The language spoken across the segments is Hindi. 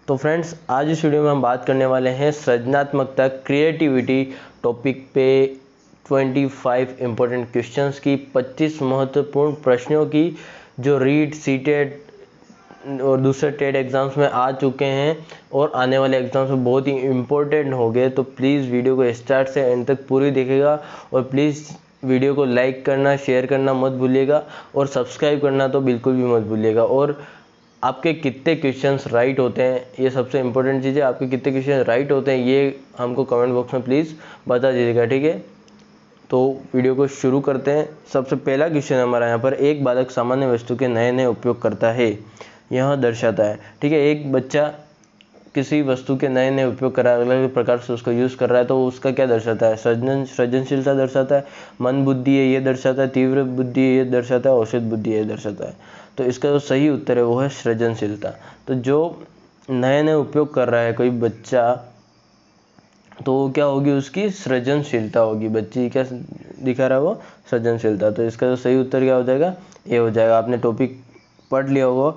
तो फ्रेंड्स, आज इस वीडियो में हम बात करने वाले हैं सृजनात्मकता क्रिएटिविटी टॉपिक पे 25 इम्पोर्टेंट क्वेश्चंस की, 25 महत्वपूर्ण प्रश्नों की जो रीट सीटेड और दूसरे टेट एग्ज़ाम्स में आ चुके हैं और आने वाले एग्ज़ाम्स में बहुत ही इम्पोर्टेंट हो गए। तो प्लीज़ वीडियो को स्टार्ट से एंड तक पूरी देखिएगा और प्लीज़ वीडियो को लाइक करना, शेयर करना मत भूलिएगा और सब्सक्राइब करना तो बिल्कुल भी मत भूलिएगा। और आपके कितने क्वेश्चंस राइट होते हैं, ये सबसे इम्पोर्टेंट चीज़ है। आपके कितने क्वेश्चन राइट होते हैं ये हमको कमेंट बॉक्स में प्लीज़ बता दीजिएगा, ठीक है। तो वीडियो को शुरू करते हैं। सबसे पहला क्वेश्चन हमारा यहाँ पर, एक बालक सामान्य वस्तु के नए नए उपयोग करता है, यह दर्शाता है। ठीक है, एक बच्चा किसी वस्तु के नए नए उपयोग कर रहा है, अलग अलग प्रकार से उसको यूज़ कर रहा है, तो उसका क्या दर्शाता है? सृजनशीलता दर्शाता है, मन बुद्धि है ये दर्शाता है, तीव्र बुद्धि है ये दर्शाता है, औसत बुद्धि है ये दर्शाता है। तो इसका जो सही उत्तर है वो है सृजनशीलता। तो जो नए नए उपयोग कर रहा है कोई बच्चा, तो क्या होगी? उसकी सृजनशीलता होगी। बच्ची क्या दिखा रहा है? वो सृजनशीलता। तो इसका जो सही उत्तर क्या हो जाएगा? ये हो जाएगा। आपने टॉपिक पढ़ लिया होगा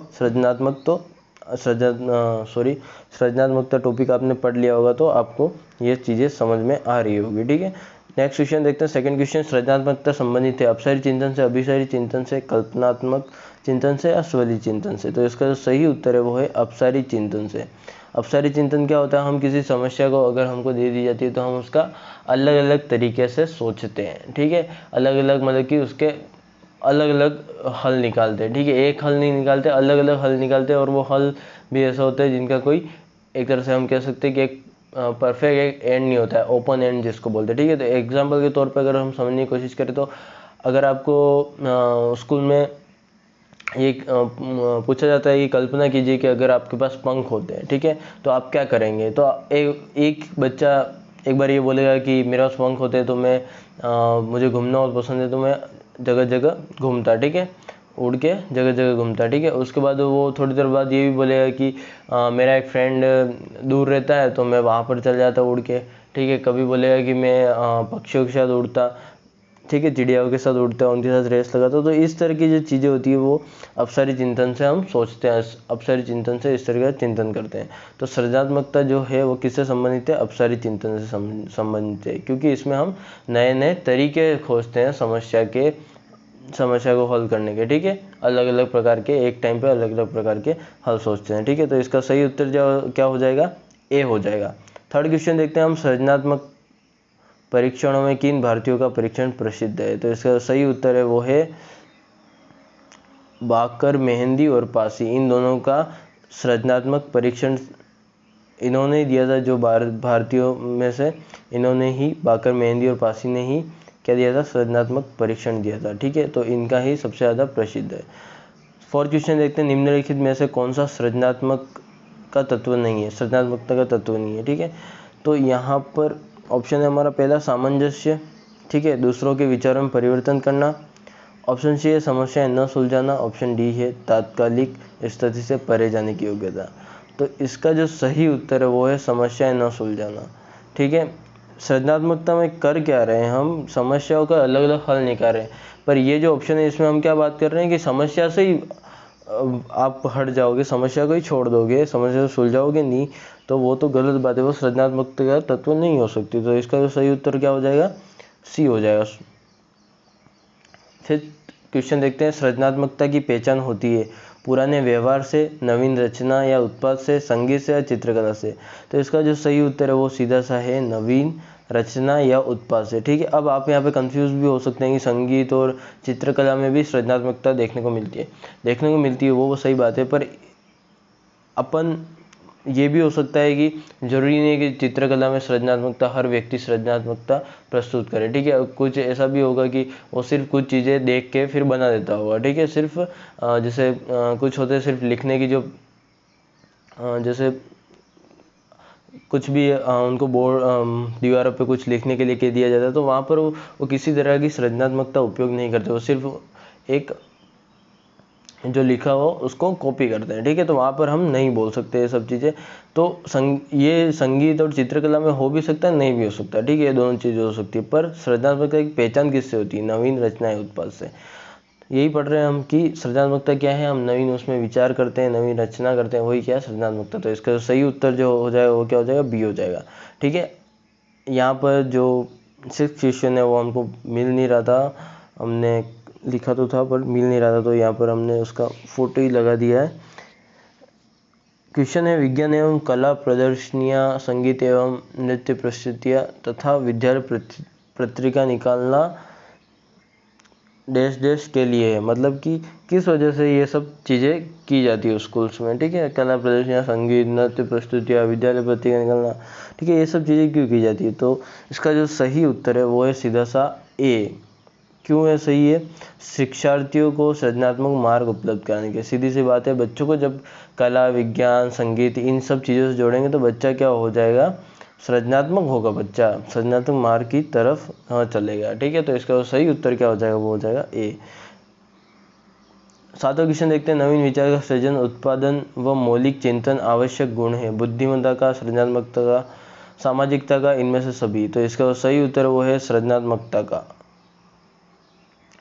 सृजनात्मकता टॉपिक आपने पढ़ लिया होगा, तो आपको ये चीज़ें समझ में आ रही होगी, ठीक है। नेक्स्ट क्वेश्चन देखते हैं। सेकंड क्वेश्चन, सृजनात्मकता संबंधित है अपसारी चिंतन से, अभिसारी चिंतन से, कल्पनात्मक चिंतन से या स्वलीय चिंतन से? तो इसका जो सही उत्तर है वो है अपसारी चिंतन से। अपसारी चिंतन क्या होता है? हम किसी समस्या को अगर हमको दे दी जाती है तो हम उसका अलग अलग तरीके से सोचते हैं, ठीक है। अलग अलग मतलब कि उसके अलग अलग हल निकालते हैं, ठीक है। एक हल नहीं निकालते, अलग अलग हल निकालते हैं। और वो हल भी ऐसा होता है जिनका कोई एक तरह से हम कह सकते हैं कि एक परफेक्ट एक एंड नहीं होता है, ओपन एंड जिसको बोलते हैं, ठीक है। तो एग्जाम्पल के तौर पर अगर हम समझने की कोशिश करें तो अगर आपको स्कूल में ये पूछा जाता है कि कल्पना कीजिए कि अगर आपके पास पंख होते हैं, ठीक है, तो आप क्या करेंगे? तो एक बच्चा एक बार ये बोलेगा कि मेरे पास पंख होते हैं तो मैं मुझे घूमना बहुत पसंद है, तो मैं जगह जगह घूमता, ठीक है, उड़ के जगह जगह घूमता, ठीक है। उसके बाद वो थोड़ी देर बाद ये भी बोलेगा कि मेरा एक फ्रेंड दूर रहता है तो मैं वहाँ पर चल जाता उड़ के, ठीक है। कभी बोलेगा कि मैं पक्षियों के साथ उड़ता, ठीक है, चिड़ियाओं के साथ उड़ता है, उनके साथ रेस लगाता। तो इस तरह की जो चीज़ें होती है वो अपसारी चिंतन से हम सोचते हैं, अपसारी चिंतन से इस तरह का चिंतन करते हैं। तो सृजनात्मकता जो है वो किससे संबंधित है? अपसारी चिंतन से संबंधित है, क्योंकि इसमें हम नए नए तरीके खोजते हैं समस्या को हल करने के, ठीक है। अलग अलग प्रकार के, एक टाइम पे अलग अलग प्रकार के हल सोचते हैं, ठीक है। तो इसका सही उत्तर जो क्या हो जाएगा? ए हो जाएगा। थर्ड क्वेश्चन देखते हैं हम, सृजनात्मक परीक्षणों में किन भारतीयों का परीक्षण प्रसिद्ध है? तो इसका सही उत्तर है वो है बाकर, मेहंदी और पासी। इन दोनों का सृजनात्मक परीक्षण इन्होंने ही दिया था। जो भारतीयों में से इन्होंने ही, बाकर, मेहंदी और पासी ने ही क्या दिया था? सृजनात्मक परीक्षण दिया था, ठीक है। तो इनका ही सबसे ज़्यादा प्रसिद्ध है। फोर्थ क्वेश्चन देखते हैं, निम्नलिखित में से कौन सा सृजनात्मक का तत्व नहीं है, सृजनात्मकता का तत्व नहीं है, ठीक है। तो यहाँ पर ऑप्शन है हमारा पहला, सामंजस्य, ठीक है। दूसरों के विचारों में परिवर्तन करना। ऑप्शन सी है समस्याएं न सुलझाना। ऑप्शन डी है तात्कालिक स्थिति से परे जाने की योग्यता। तो इसका जो सही उत्तर है वो है समस्याएं न सुलझाना, ठीक है। सृजनात्मकता में कर क्या रहे हैं? हम समस्याओं का अलग अलग हल निकाल रहे हैं। पर ये जो ऑप्शन है इसमें हम क्या बात कर रहे हैं कि समस्या से ही आप हट जाओगे, समस्या को ही छोड़ दोगे, समस्या को सुलझाओगे नहीं, तो वो तो गलत बात है, वो सृजनात्मकता का तत्व नहीं हो सकती। तो इसका जो सही उत्तर क्या हो जाएगा? सी हो जाएगा। फिर क्वेश्चन देखते हैं, सृजनात्मकता की पहचान होती है पुराने व्यवहार से, नवीन रचना या उत्पाद से, संगीत से या चित्रकला से? तो इसका जो सही उत्तर है वो सीधा सा है नवीन रचना या उत्पाद से, ठीक है। अब आप यहाँ पे कंफ्यूज भी हो सकते हैं कि संगीत और चित्रकला में भी सृजनात्मकता देखने को मिलती है, वो सही बात है। पर अपन ये भी हो सकता है कि जरूरी नहीं है कि चित्रकला में सृजनात्मकता, हर व्यक्ति सृजनात्मकता प्रस्तुत करे, ठीक है। कुछ ऐसा भी होगा कि वो सिर्फ कुछ चीज़ें देख के फिर बना देता होगा, ठीक है। सिर्फ जैसे कुछ होते हैं सिर्फ लिखने की, जो जैसे कुछ भी उनको बोर्ड दीवारों पे कुछ लिखने के लिए कह दिया जाता है, तो वहाँ पर वो किसी तरह की सृजनात्मकता उपयोग नहीं करते, वो सिर्फ एक जो लिखा हो उसको कॉपी करते हैं, ठीक है। तो वहाँ पर हम नहीं बोल सकते ये सब चीज़ें। तो ये संगीत और चित्रकला में हो भी सकता है, नहीं भी हो सकता, ठीक है। ये दोनों चीज़ें हो सकती है। पर सृजनात्मकता की पहचान किससे होती है? नवीन रचना या उत्पाद से। यही पढ़ रहे हैं हम कि सृजनात्मकता क्या है, हम नवीन उसमें विचार करते हैं, नवीन रचना करते हैं, वही क्या है सृजनात्मकता। तो इसका सही उत्तर जो हो जाएगा वो क्या हो जाएगा, बी हो जाएगा। ठीक है, यहाँ पर जो 6th क्वेश्चन है वो हमको मिल नहीं रहा था, हमने लिखा तो था पर मिल नहीं रहा था, तो यहाँ पर हमने उसका फोटो ही लगा दिया है। क्वेश्चन है, विज्ञान एवं कला प्रदर्शनियाँ, संगीत एवं नृत्य प्रस्तुतियाँ तथा विद्यालय पत्रिका निकालना डैश डैश के लिए है। मतलब कि किस वजह से ये सब चीज़ें की जाती है स्कूल्स में। ठीक है, कला प्रदर्शनियाँ, संगीत, नृत्य प्रस्तुतियाँ, विद्यालय पत्रिका निकालना, ठीक है, ये सब चीज़ें क्यों की जाती है। तो इसका जो सही उत्तर है वो है सीधा सा ए। क्यों है सही है, शिक्षार्थियों को सृजनात्मक मार्ग उपलब्ध कराने के। सीधी सी बात है, बच्चों को जब कला, विज्ञान, संगीत इन सब चीज़ों से जोड़ेंगे तो बच्चा क्या हो जाएगा, सृजनात्मक होगा, बच्चा सृजनात्मक मार्ग की तरफ चलेगा। ठीक है, तो इसका सही उत्तर क्या हो जाएगा, वो हो जाएगा ए। 7वां क्वेश्चन देखते हैं, नवीन विचार का सृजन, उत्पादन व मौलिक चिंतन आवश्यक गुण है। बुद्धिमत्ता का, सृजनात्मकता का, सामाजिकता का, इनमें से सभी। तो इसका सही उत्तर वो है सृजनात्मकता का।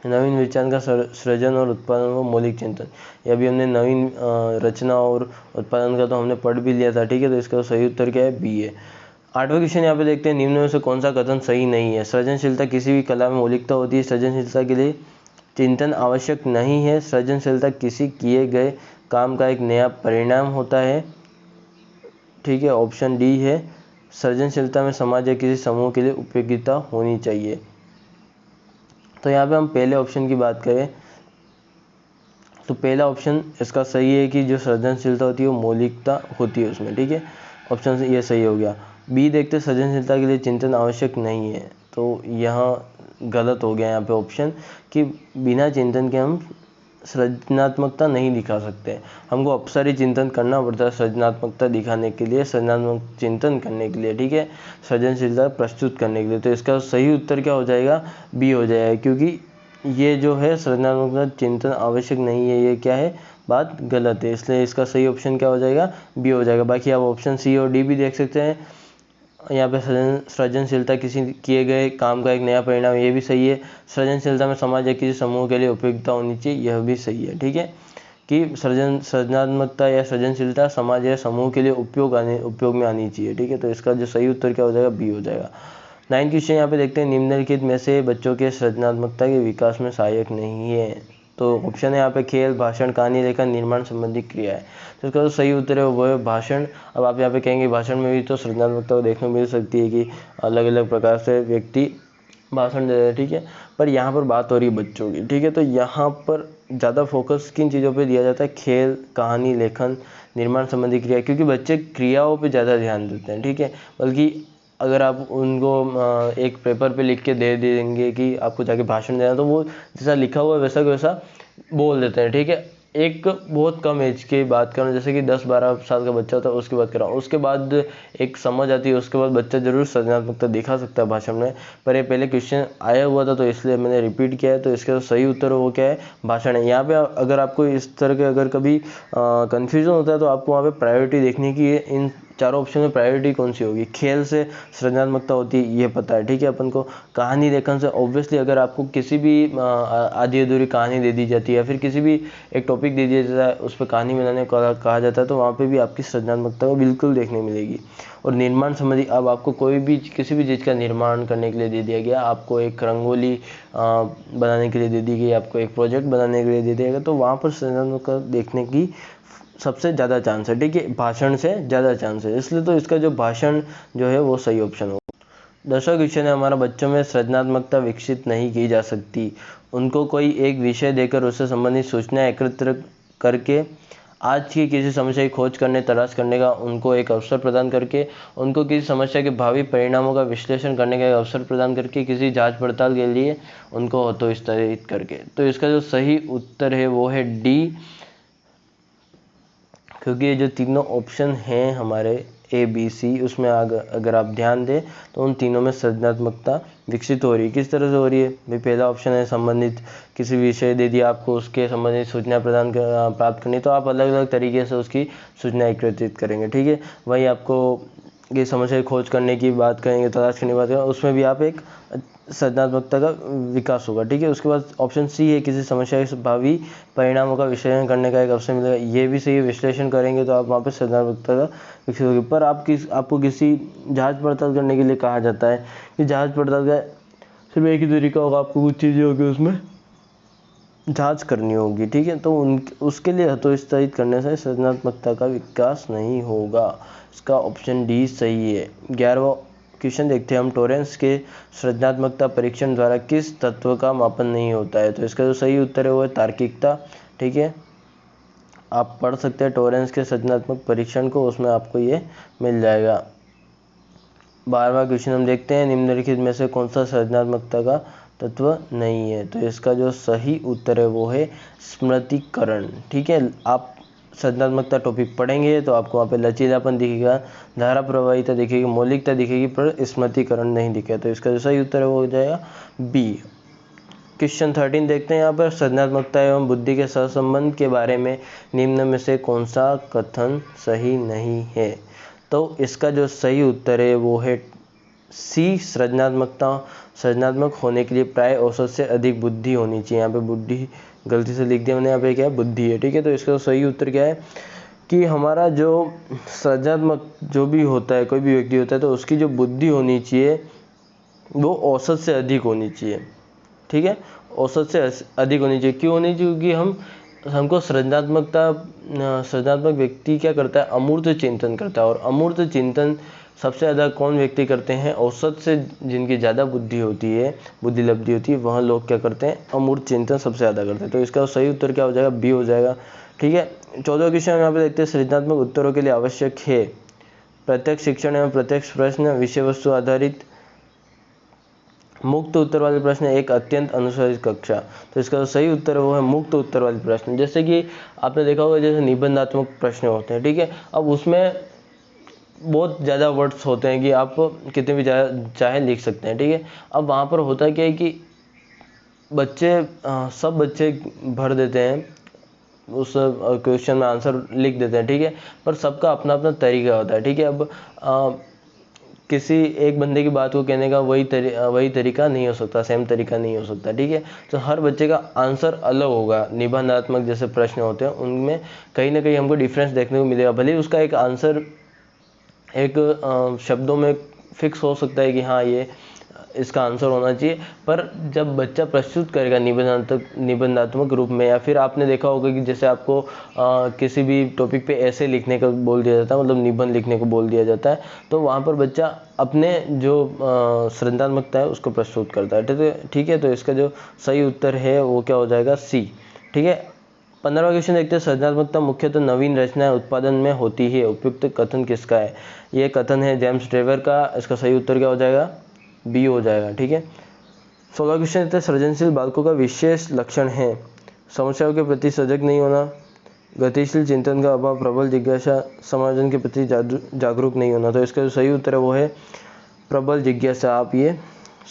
नवीन विचार का सृजन और उत्पादन व मौलिक चिंतन, ये अभी हमने नवीन रचना और उत्पादन का तो हमने पढ़ भी लिया था। ठीक है, तो इसका सही उत्तर क्या है, बी है। 8वां क्वेश्चन यहाँ पे देखते हैं, निम्न में से कौन सा कथन सही नहीं है। सृजनशीलता, किसी भी कला में मौलिकता होती है, सृजनशीलता के लिए चिंतन आवश्यक नहीं है। सृजनशीलता किसी किए गए काम का एक नया परिणाम होता है। ठीक है, ऑप्शन डी है। सृजनशीलता में समाज या किसी समूह के लिए उपयोगिता होनी चाहिए। तो यहाँ पे हम पहले ऑप्शन की बात करें तो पहला ऑप्शन इसका सही है कि जो सृजनशीलता होती है वो मौलिकता होती है उसमें। ठीक है, ऑप्शन से ये सही हो गया। बी देखते, सृजनशीलता के लिए चिंतन आवश्यक नहीं है, तो यहाँ गलत हो गया यहाँ पे ऑप्शन कि बिना चिंतन के हम सृजनात्मकता नहीं दिखा सकते। हमको अपसारी चिंतन करना पड़ता है सृजनात्मकता दिखाने के लिए, सृजनात्मक चिंतन करने के लिए। ठीक है, सृजनशीलता प्रस्तुत करने के लिए। तो इसका सही उत्तर क्या हो जाएगा, बी हो जाएगा, क्योंकि ये जो है सृजनात्मकता चिंतन आवश्यक नहीं है, ये क्या है, बात गलत है, इसलिए इसका सही ऑप्शन क्या हो जाएगा, बी हो जाएगा। बाकी आप ऑप्शन सी और डी भी देख सकते हैं। यहाँ पे सृजनशीलता किसी किए गए काम का एक नया परिणाम, ये भी सही है। सृजनशीलता में समाज या किसी समूह के लिए उपयोगिता होनी चाहिए, यह भी सही है। ठीक है, कि सृजनात्मकता या सृजनशीलता समाज या समूह के लिए उपयोग में आनी चाहिए। ठीक है, तो इसका जो सही उत्तर क्या हो जाएगा, बी हो जाएगा। 9 क्वेश्चन यहाँ पे देखते हैं, निम्नलिखित में से बच्चों के सृजनात्मकता के विकास में सहायक नहीं है। तो ऑप्शन है यहाँ पे खेल, भाषण, कहानी लेखन, निर्माण संबंधी क्रिया है। तो इसका जो सही उत्तर है वो है भाषण। अब आप यहाँ पे कहेंगे भाषण में भी तो सृजनात्मकता को देखने मिल सकती है कि अलग अलग प्रकार से व्यक्ति भाषण दे रहे हैं। ठीक है, पर यहाँ पर बात हो रही है बच्चों की। ठीक है, तो यहाँ पर ज़्यादा फोकस किन चीज़ों पे दिया जाता है, खेल, कहानी लेखन, निर्माण संबंधी क्रिया, क्योंकि बच्चे क्रियाओं पे ज़्यादा ध्यान देते हैं। ठीक है, बल्कि अगर आप उनको एक पेपर पे लिख के दे देंगे कि आपको जाके भाषण देना, तो वो जैसा लिखा हुआ है वैसा का वैसा बोल देते हैं। ठीक है, एक बहुत कम एज की बात करूँ, जैसे कि 10-12 साल का बच्चा होता है उसकी बात कर रहा हूँ, उसके बाद एक समझ आती है, उसके बाद बच्चा जरूर सृजनात्मकता दिखा सकता है भाषण में। पर ये पहले क्वेश्चन आया हुआ था तो इसलिए मैंने रिपीट किया है। तो इसका सही उत्तर वो क्या है, भाषण है। यहाँ पे अगर आपको इस तरह के अगर कभी कन्फ्यूजन होता है तो आपको वहाँ पे प्रायोरिटी देखने की है, इन चारों ऑप्शन में प्रायोरिटी कौन सी होगी। खेल से सृजनात्मकता होती है ये पता है। ठीक है, अपन को कहानी लेखन से ऑब्वियसली अगर आपको किसी भी आधी अधूरी कहानी दे दी जाती है या फिर किसी भी एक टॉपिक दे दिया जाता है उस पर कहानी बनाने को कहा जाता है, तो वहाँ पे भी आपकी सृजनात्मकता को बिल्कुल देखने मिलेगी। और निर्माण संबंधी, अब आपको कोई भी किसी भी चीज़ का निर्माण करने के लिए दे दिया गया, आपको एक रंगोली बनाने के लिए दे दी गई, आपको एक प्रोजेक्ट बनाने के लिए दे दिया गया, तो वहाँ पर सृजनात्मकता देखने की सबसे ज़्यादा चांस है। ठीक है, भाषण से ज़्यादा चांस है, इसलिए तो इसका जो भाषण जो है वो सही ऑप्शन होगा। 10वां क्वेश्चन है हमारा, बच्चों में सृजनात्मकता विकसित नहीं की जा सकती। उनको कोई एक विषय देकर उससे संबंधित सूचना एकत्र करके आज की किसी समस्या की खोज करने, तलाश करने का उनको एक अवसर प्रदान करके, उनको किसी समस्या के भावी परिणामों का विश्लेषण करने का एक अवसर प्रदान करके, किसी जांच पड़ताल के लिए उनको हतोत्साहित करके। तो इसका जो सही उत्तर है वो है डी, क्योंकि ये जो तीनों ऑप्शन हैं हमारे ए बी सी, उसमें अगर आप ध्यान दें तो उन तीनों में सृजनात्मकता विकसित हो रही है। किस तरह से हो रही है भाई, पहला ऑप्शन है संबंधित किसी विषय दे दिया आपको, उसके संबंधित सूचना प्राप्त करनी, तो आप अलग अलग तरीके से उसकी सूचना एकत्रित करेंगे। ठीक है, वही आपको की समस्या की खोज करने की बात करेंगे, तलाश करने की बात करेंगे, उसमें भी आप एक सृजनात्मकता का विकास होगा। ठीक है, उसके बाद ऑप्शन सी है, किसी समस्या के भावी परिणामों का विश्लेषण करने का एक अवसर मिलेगा। ये भी सही है, विश्लेषण करेंगे तो आप वहाँ पर सृजनात्मकता का विकसित होगी। पर आपको किसी जांच पड़ताल करने के लिए कहा जाता है कि जांच पड़ताल का सिर्फ एक ही तरीका होगा, आपको कुछ चीज़ें होगी उसमें जांच करनी होगी। ठीक है, तो उसके लिए हतोत्साहित करने से सृजनात्मकता का विकास नहीं होगा। इसका ऑप्शन डी सही है। 11वां क्वेश्चन देखते हैं हम, टॉरेंस के सृजनात्मकता परीक्षण द्वारा किस तत्व का मापन नहीं होता है? तो इसका जो सही उत्तर है वो है तार्किकता। ठीक है, आप पढ़ सकते हैं टॉरेंस के सृजनात्मक परीक्षण को, उसमें आपको ये मिल जाएगा। 12वां क्वेश्चन हम देखते हैं, निम्नलिखित में से कौन सा सृजनात्मकता का तत्व नहीं है? तो इसका जो सही उत्तर है वो है स्मृतिकरण। ठीक है, आप सृजनात्मकता टॉपिक पढ़ेंगे तो आपको वहाँ पे लचीलापन दिखेगा, धारा प्रवाहिता दिखेगी, मौलिकता दिखेगी, पर स्मृतिकरण नहीं दिखेगा। तो इसका जो सही उत्तर है वो हो जाएगा बी। क्वेश्चन 13 देखते हैं यहाँ पर, सृजनात्मकता एवं बुद्धि के सहसंबंध के बारे में निम्न में से कौन सा कथन सही नहीं है? तो इसका जो सही उत्तर है वो है सी, सृजनात्मक होने के लिए प्राय औसत से अधिक बुद्धि होनी चाहिए। यहाँ पे बुद्धि गलती से लिख दिया मैंने, यहाँ पे क्या है बुद्धि है। ठीक है, तो इसका सही उत्तर क्या है कि हमारा जो सृजनात्मक जो भी होता है, कोई भी व्यक्ति होता है, तो उसकी जो बुद्धि होनी चाहिए वो औसत से अधिक होनी चाहिए। ठीक है, औसत से अधिक होनी चाहिए। क्यों होनी चाहिए? क्योंकि हमको सृजनात्मक व्यक्ति क्या करता है, अमूर्त चिंतन करता है, और अमूर्त चिंतन सबसे ज़्यादा कौन व्यक्ति करते हैं? औसत से जिनकी ज़्यादा बुद्धि होती है, बुद्धि लब्धि होती है, वह लोग क्या करते हैं? अमूर्त चिंतन सबसे ज़्यादा करते हैं। तो इसका सही उत्तर क्या हो जाएगा? बी हो जाएगा। ठीक है, 14वां क्वेश्चन यहाँ पे देखते हैं, सृजनात्मक उत्तरों के लिए आवश्यक है प्रत्यक्ष शिक्षण एवं प्रत्यक्ष प्रश्न, विषय वस्तु आधारित मुक्त उत्तर वाले प्रश्न, एक अत्यंत अनुशासित कक्षा। तो इसका सही उत्तर है वो है मुक्त उत्तर वाले प्रश्न। जैसे कि आपने देखा होगा जैसे निबंधात्मक प्रश्न होते हैं। ठीक है, अब उसमें बहुत ज़्यादा वर्ड्स होते हैं कि आप कितने भी चाहे लिख सकते हैं। ठीक है, अब वहाँ पर होता क्या है कि सब बच्चे भर देते हैं, उस क्वेश्चन में आंसर लिख देते हैं। ठीक है, पर सबका अपना अपना तरीका होता है। ठीक है, अब किसी एक बंदे की बात को कहने का वही तरीका नहीं हो सकता, सेम तरीका नहीं हो सकता। ठीक है, तो हर बच्चे का आंसर अलग होगा। निबंधात्मक जैसे प्रश्न होते हैं उनमें कहीं ना कहीं हमको डिफरेंस देखने को मिलेगा। भले ही उसका एक आंसर एक शब्दों में फिक्स हो सकता है कि हाँ ये इसका आंसर होना चाहिए, पर जब बच्चा प्रस्तुत करेगा निबंधात्मक रूप में, या फिर आपने देखा होगा कि जैसे आपको किसी भी टॉपिक पे ऐसे लिखने का बोल दिया जाता है, मतलब निबंध लिखने को बोल दिया जाता है, तो वहाँ पर बच्चा अपने जो सृजनात्मकता है उसको प्रस्तुत करता है। ठीक है, तो इसका जो सही उत्तर है वो क्या हो जाएगा? सी। ठीक है, 15वां क्वेश्चन देखते हैं, सृजनात्मकता मुख्यतः नवीन रचनाएं उत्पादन में होती है, उपयुक्त कथन किसका है? ये कथन है जेम्स ड्रेवर का। इसका सही उत्तर क्या हो जाएगा? बी हो जाएगा। ठीक है, 16वां क्वेश्चन देखते हैं, सृजनशील बालकों का विशेष लक्षण है समस्याओं के प्रति सजग नहीं होना, गतिशील चिंतन का अभाव, प्रबल जिज्ञासा, समाधान के प्रति जागरूक नहीं होना। तो इसका जो सही उत्तर है वो है प्रबल जिज्ञासा। आप ये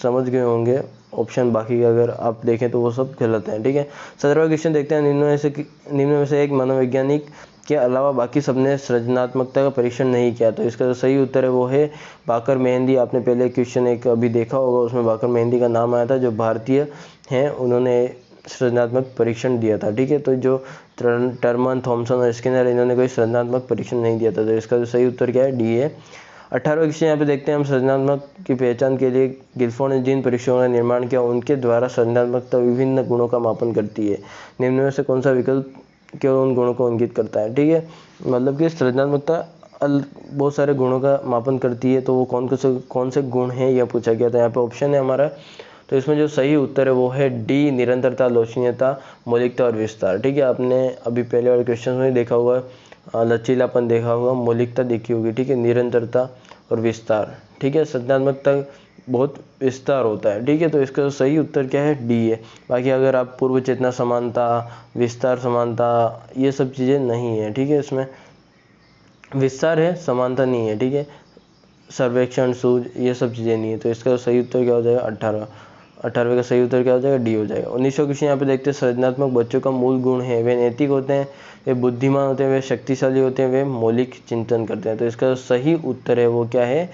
समझ गए होंगे ऑप्शन, बाकी अगर आप देखें तो वो सब गलत हैं। ठीक है, 17वां क्वेश्चन देखते हैं, निम्न में से एक मनोवैज्ञानिक के अलावा बाकी सबने सृजनात्मकता का परीक्षण नहीं किया। तो इसका जो सही उत्तर है वो है बाकर मेहंदी। आपने पहले क्वेश्चन एक अभी देखा होगा, उसमें बाकर मेहंदी का नाम आया था, जो भारतीय हैं, उन्होंने सृजनात्मक परीक्षण दिया था। ठीक है, तो जो टर्मन, थॉमसन और स्किनर, इन्होंने कोई सृजनात्मक परीक्षण नहीं दिया था। तो इसका जो सही उत्तर क्या है? डी है। 18वां क्वेश्चन यहाँ पे देखते हैं हम, सृजनात्मक की पहचान के लिए गिल्फो ने जिन परीक्षणों का निर्माण किया उनके द्वारा सृजनात्मकता विभिन्न गुणों का मापन करती है, निम्न में से कौन सा विकल्प केवल उन गुणों को इंगित करता है? ठीक है, मतलब कि सृजनात्मकता बहुत सारे गुणों का मापन करती है, तो वो कौन से गुण हैं यह पूछा गया था। यहाँ पे ऑप्शन है हमारा, तो इसमें जो सही उत्तर है वो है डी, निरंतरता, लोचनीयता, मौलिकता और विस्तार। ठीक है, आपने अभी पहले वाले क्वेश्चन में देखा हुआ, लचीलापन देखा होगा, मौलिकता देखी होगी। ठीक है, निरंतरता और विस्तार। ठीक है, सृजनात्मकता बहुत विस्तार होता है। ठीक है, तो इसका सही उत्तर क्या है? डी है। बाकी अगर आप पूर्व चेतना समानता, विस्तार समानता, ये सब चीज़ें नहीं है। ठीक है, इसमें विस्तार है, समानता नहीं है। ठीक है, सर्वेक्षण, सूझ, ये सब चीज़ें नहीं है। तो इसका सही उत्तर क्या हो जाएगा? 18। 18वें का सही उत्तर क्या हो जाएगा? डी हो जाएगा। 19वां क्वेश्चन यहाँ पे देखते हैं, सृजनात्मक बच्चों का मूल गुण है, वे नैतिक होते हैं, वे बुद्धिमान होते हैं, वे शक्तिशाली होते हैं, वे मौलिक चिंतन करते हैं। तो इसका सही उत्तर है वो क्या है?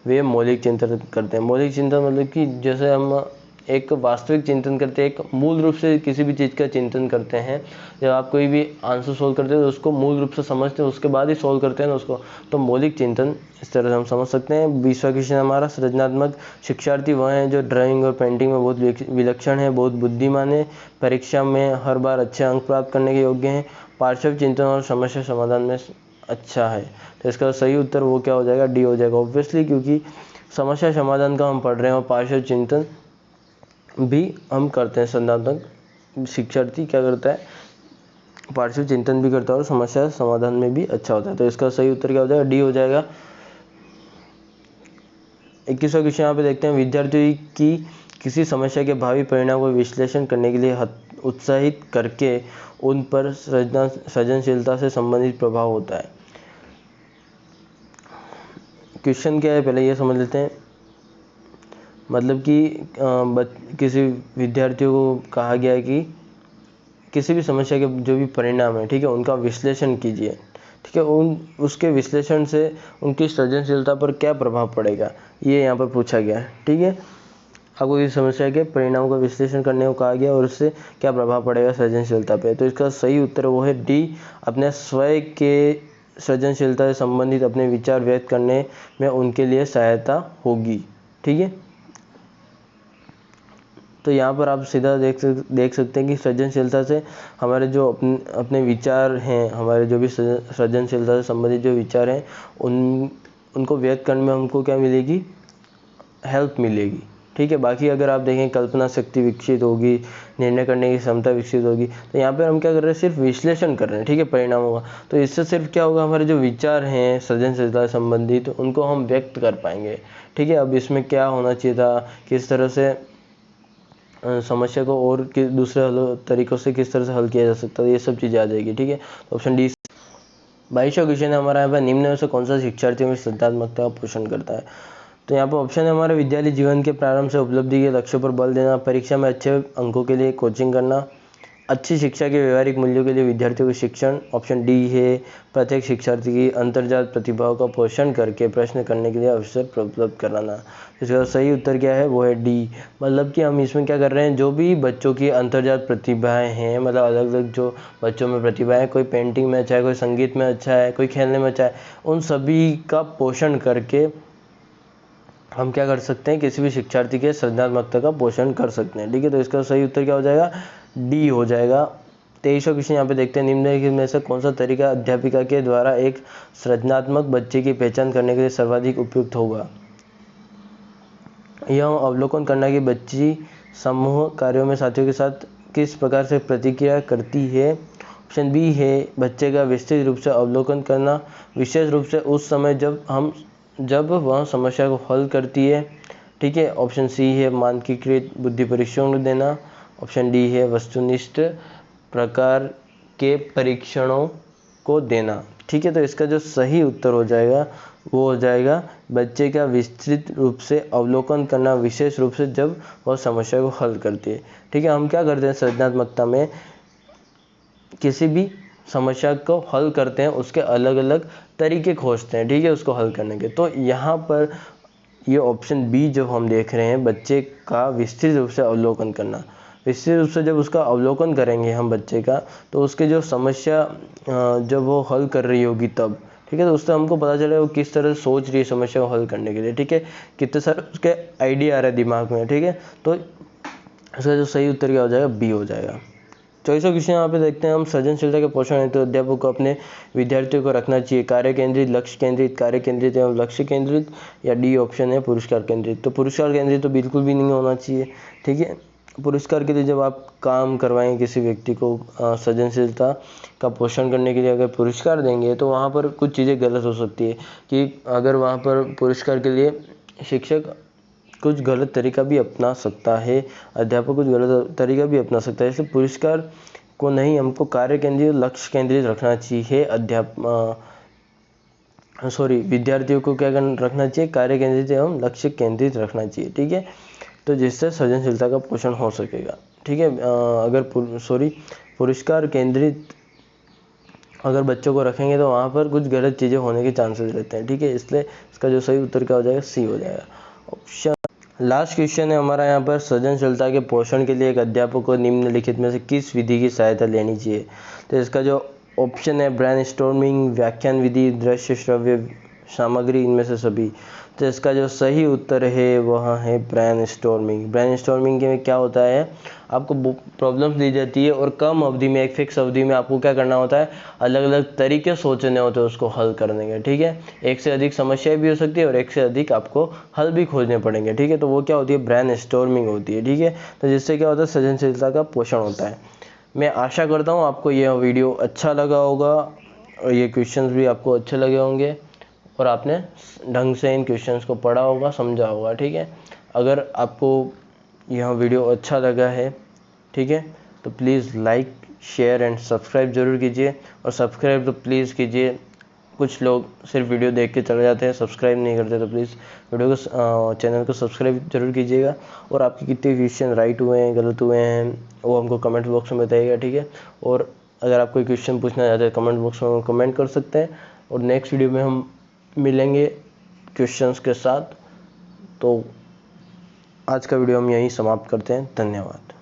वे मौलिक चिंतन करते हैं। मौलिक चिंतन मतलब कि जैसे हम एक वास्तविक चिंतन करते हैं, एक मूल रूप से किसी भी चीज़ का चिंतन करते हैं। जब आप कोई भी आंसर सोल्व करते हैं तो उसको मूल रूप से समझते हैं, उसके बाद ही सोल्व करते हैं ना उसको, तो मौलिक चिंतन इस तरह से हम समझ सकते हैं। 20वां क्वेश्चन हमारा, सृजनात्मक शिक्षार्थी वह हैं जो ड्राइंग और पेंटिंग में बहुत विलक्षण है, बहुत बुद्धिमान है, परीक्षा में हर बार अच्छे अंक प्राप्त करने के योग्य हैं, पार्श्व चिंतन और समस्या समाधान में अच्छा है। तो इसका सही उत्तर वो क्या हो जाएगा? डी हो जाएगा ऑब्वियसली, क्योंकि समस्या समाधान का हम पढ़ रहे हैं और पार्श्व चिंतन भी हम करते हैं। सृजनात्मक शिक्षार्थी क्या करता है? पार्श्व चिंतन भी करता है और समस्या समाधान में भी अच्छा होता है। तो इसका सही उत्तर क्या हो जाएगा? डी हो जाएगा। 21वां क्वेश्चन यहाँ पे देखते हैं, विद्यार्थियों की किसी समस्या के भावी परिणाम को विश्लेषण करने के लिए उत्साहित करके उन पर सृजनशीलता से संबंधित प्रभाव होता है। क्वेश्चन क्या है पहले ये समझ लेते हैं। मतलब कि किसी विद्यार्थियों को कहा गया है कि किसी भी समस्या के जो भी परिणाम है, ठीक है, उनका विश्लेषण कीजिए, ठीक है, उसके विश्लेषण से उनकी सृजनशीलता पर क्या प्रभाव पड़ेगा, ये यहाँ पर पूछा गया है। ठीक है, आपको इस समस्या के परिणामों का विश्लेषण करने को कहा गया और उससे क्या प्रभाव पड़ेगा सृजनशीलता पे। तो इसका सही उत्तर वो है डी, अपने स्वयं के सृजनशीलता से संबंधित अपने विचार व्यक्त करने में उनके लिए सहायता होगी। ठीक है, तो यहाँ पर आप सीधा देख सकते हैं कि सृजनशीलता से हमारे जो अपने विचार हैं, हमारे जो भी सृजनशीलता से संबंधित जो विचार हैं उनको व्यक्त करने में हमको क्या मिलेगी? हेल्प मिलेगी। ठीक है, बाकी अगर आप देखें कल्पना शक्ति विकसित होगी, निर्णय करने की क्षमता विकसित होगी। तो यहाँ पर हम क्या कर रहे हैं? सिर्फ विश्लेषण कर रहे हैं, ठीक है, परिणामों का। तो इससे सिर्फ क्या होगा? हमारे जो विचार हैं सृजनशीलता से संबंधित उनको हम व्यक्त कर पाएंगे। ठीक है, अब इसमें क्या होना चाहिए था, किस तरह से समस्या को और दूसरे तरीकों से किस तरह से हल किया जा सकता है, ये सब चीज़ें आ जाएगी। ठीक है, तो ऑप्शन डी। 22वां क्वेश्चन है हमारा यहाँ पर, निम्न में से कौन सा शिक्षार्थियों में सृजनात्मकता का पोषण करता है? तो यहाँ पर ऑप्शन है हमारे, विद्यालय जीवन के प्रारंभ से उपलब्धि के लक्ष्यों पर बल देना, परीक्षा में अच्छे अंकों के लिए कोचिंग करना, अच्छी शिक्षा के व्यवहारिक मूल्यों के लिए विद्यार्थियों को शिक्षण। ऑप्शन डी है, प्रत्येक शिक्षार्थी की अंतर्जात प्रतिभाओं का पोषण करके प्रश्न करने के लिए अवसर उपलब्ध कराना। इसका सही उत्तर क्या है? वो है डी। मतलब कि हम इसमें क्या कर रहे हैं, जो भी बच्चों की अंतर्जात प्रतिभाएं हैं, मतलब अलग अलग जो बच्चों में प्रतिभाएं हैं, कोई पेंटिंग में अच्छा है, कोई संगीत में अच्छा है, कोई खेलने में अच्छा है, उन सभी का पोषण करके हम क्या कर सकते हैं? किसी भी शिक्षार्थी के सृजनात्मकता का पोषण कर सकते हैं। ठीक है, तो इसका सही उत्तर क्या हो जाएगा? डी हो जाएगा। 23वां क्वेश्चन यहाँ पे देखते हैं, निम्नलिखित में से कौन सा तरीका अध्यापिका के द्वारा एक सृजनात्मक बच्चे की पहचान करने के लिए सर्वाधिक उपयुक्त होगा? यह अवलोकन करना कि बच्ची समूह कार्यों में साथियों के साथ किस प्रकार से प्रतिक्रिया करती है। ऑप्शन बी है, बच्चे का विस्तृत रूप से अवलोकन करना, विशेष रूप से उस समय जब वह समस्या को हल करती है। ठीक है, ऑप्शन सी है, मानकीकृत बुद्धि परीक्षण देना। ऑप्शन डी है, वस्तुनिष्ठ प्रकार के परीक्षणों को देना। ठीक है, तो इसका जो सही उत्तर हो जाएगा वो हो जाएगा बच्चे का विस्तृत रूप से अवलोकन करना, विशेष रूप से जब वह समस्या को हल करती है। ठीक है, हम क्या करते हैं सृजनात्मकता में, किसी भी समस्या को हल करते हैं, उसके अलग अलग तरीके खोजते हैं। ठीक है, उसको हल करने के। तो यहाँ पर ये ऑप्शन बी जो हम देख रहे हैं, बच्चे का विस्तृत रूप से अवलोकन करना, विस्तृत रूप से जब उसका अवलोकन करेंगे हम बच्चे का, तो उसके जो समस्या जब वो हल कर रही होगी तब, ठीक है, तो उससे हमको पता चलेगा वो किस तरह से सोच रही है समस्या को हल करने के लिए। ठीक है, कितने सारे उसके आइडिया आ रहे हैं दिमाग में। ठीक है, तो इसका जो सही उत्तर क्या हो जाएगा? बी हो जाएगा। 24वां क्वेश्चन यहाँ पे देखते हैं हम, सृजनशीलता के पोषण हेतु अध्यापक को अपने विद्यार्थियों को रखना चाहिए कार्य केंद्रित, लक्ष्य केंद्रित, कार्य केंद्रित एवं लक्ष्य केंद्रित, या डी ऑप्शन है पुरस्कार केंद्रित। तो पुरस्कार केंद्रित तो बिल्कुल भी नहीं होना चाहिए। ठीक है, पुरस्कार के लिए जब आप काम करवाएंगे किसी व्यक्ति को सृजनशीलता का पोषण करने के लिए अगर पुरस्कार देंगे, तो वहाँ पर कुछ चीज़ें गलत हो सकती है कि अगर वहाँ पर पुरस्कार के लिए शिक्षक कुछ गलत तरीका भी अपना सकता है, अध्यापक कुछ गलत तरीका भी अपना सकता है। इसलिए पुरस्कार को नहीं, हमको कार्य केंद्रित, लक्ष्य केंद्रित रखना चाहिए। विद्यार्थियों को क्या रखना चाहिए? कार्य केंद्रित एवं लक्ष्य केंद्रित रखना चाहिए। ठीक है, तो जिससे सृजनशीलता का पोषण हो सकेगा। ठीक है, अगर पुरस्कार केंद्रित अगर बच्चों को रखेंगे तो वहाँ पर कुछ गलत चीज़ें होने के चांसेस रहते हैं। ठीक है, इसलिए इसका जो सही उत्तर क्या हो जाएगा, सी हो जाएगा ऑप्शन। लास्ट क्वेश्चन है हमारा यहाँ पर, सृजनशीलता के पोषण के लिए एक अध्यापक को निम्नलिखित में से किस विधि की सहायता लेनी चाहिए। तो इसका जो ऑप्शन है ब्रेनस्टॉर्मिंग, व्याख्यान विधि, दृश्य श्रव्य सामग्री, इनमें से सभी। तो इसका जो सही उत्तर है वह है ब्रेनस्टॉर्मिंग। ब्रेनस्टॉर्मिंग में क्या होता है, आपको प्रॉब्लम्स दी जाती है और कम अवधि में, एक फिक्स अवधि में आपको क्या करना होता है, अलग अलग तरीके सोचने होते हैं उसको हल करने के। ठीक है, एक से अधिक समस्याएं भी हो सकती है और एक से अधिक आपको हल भी खोजने पड़ेंगे। ठीक है, तो वो क्या होती है, ब्रेनस्टॉर्मिंग होती है। ठीक है, तो जिससे क्या होता है, सृजनशीलता का पोषण होता है। मैं आशा करता हूँ आपको यह वीडियो अच्छा लगा होगा और ये क्वेश्चंस भी आपको अच्छे लगे होंगे और आपने ढंग से इन क्वेश्चंस को पढ़ा होगा, समझा होगा। ठीक है, अगर आपको यह वीडियो अच्छा लगा है, ठीक है, तो please like, share and subscribe ज़रूर कीजिए। और सब्सक्राइब तो प्लीज़ कीजिए, कुछ लोग सिर्फ वीडियो देख के चले जाते हैं, सब्सक्राइब नहीं करते। तो प्लीज़ वीडियो को, चैनल को सब्सक्राइब जरूर कीजिएगा। और आपके कितने क्वेश्चन राइट हुए हैं, गलत हुए हैं, वो हमको कमेंट बॉक्स में बताइएगा। ठीक है, और अगर आप कोई क्वेश्चन पूछना चाहते हैं कमेंट बॉक्स में कमेंट कर सकते हैं। और नेक्स्ट वीडियो में हम मिलेंगे क्वेश्चंस के साथ। तो आज का वीडियो हम यहीं समाप्त करते हैं। धन्यवाद।